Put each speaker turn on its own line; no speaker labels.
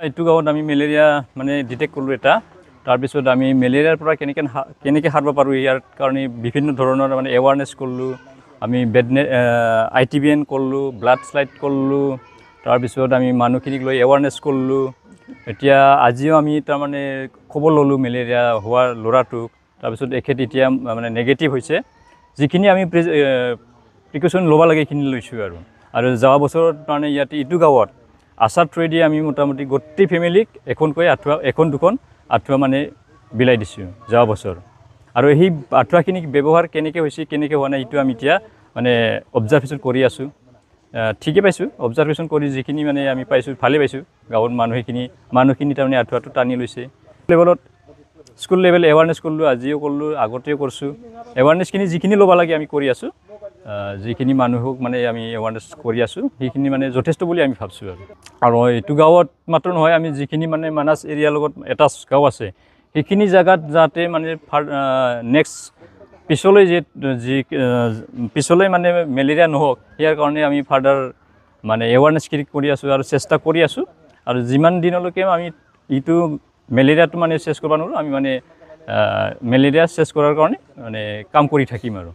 এইটো গাঁৱত আমি মেলেৰিয়া মানে ডিটেক্ট কৰিলোঁ এটা। তাৰপিছত আমি মেলেৰিয়াৰ পৰা কেনেকৈ সাৰিব পাৰোঁ ইয়াৰ কাৰণে বিভিন্ন ধৰণৰ মানে এৱাৰনেছ কৰিলোঁ। আমি ITBN কৰিলোঁ, ব্লাড শ্লাইড কৰিলোঁ। তাৰপিছত আমি মানুহখিনিক লৈ এৱাৰনেছ কৰিলোঁ। এতিয়া আজিও আমি তাৰমানে খবৰ ল'লোঁ মেলেৰিয়া হোৱা ল'ৰাটোক। তাৰপিছত এখেত এতিয়া মানে নেগেটিভ হৈছে। যিখিনি আমি প্ৰিকশ্যন ল'ব লাগে সেইখিনি লৈছোঁ আৰু যোৱা বছৰত মানে ইয়াতে এইটো গাঁৱত আশাৰ থ্ৰুৱেদি আমি মোটামুটি গোটেই ফেমিলিক এখন দুখন আঁঠুৱা মানে বিলাই দিছোঁ যোৱা বছৰ। আৰু সেই আঁঠুৱাখিনিক ব্যৱহাৰ কেনেকৈ হৈছে কেনেকৈ হোৱা নাই এইটো আমি এতিয়া মানে অবজাৰ্ভেশ্যন কৰি আছোঁ। ঠিকে পাইছোঁ, অবজাৰ্ভেশ্যন কৰি যিখিনি মানে আমি পাইছোঁ ভালেই পাইছোঁ। গাঁৱৰ মানুহখিনি তাৰমানে আঁঠুৱাটো টানি লৈছে। লেভেলত স্কুল লেভেল এৱাৰনেছ কৰিলোঁ, আজিও কৰিলোঁ, আগতেও কৰিছোঁ। এৱাৰনেছখিনি যিখিনি ল'ব লাগে আমি কৰি আছোঁ। যিখিনি মানুহক মানে আমি এৱাৰনেছ কৰি আছোঁ সেইখিনি মানে যথেষ্ট বুলি আমি ভাবিছোঁ আৰু এইটো গাঁৱত মাত্ৰ নহয়, আমি যিখিনি মানে মানাছ এৰিয়াৰ লগত এটাচ গাঁও আছে সেইখিনি জেগাত যাতে মানে নেক্সট পিছলৈ মানে মেলেৰিয়া নহওক ইয়াৰ কাৰণে আমি ফাৰ্ডাৰ মানে এৱাৰনেছখিনি কৰি আছোঁ আৰু চেষ্টা কৰি আছোঁ। আৰু যিমান দিনলৈকে আমি এইটো মেলেৰিয়াটো মানে চেছ কৰিব নোৱাৰোঁ, আমি মানে মেলেৰিয়া চেছ কৰাৰ কাৰণে মানে কাম কৰি থাকিম আৰু।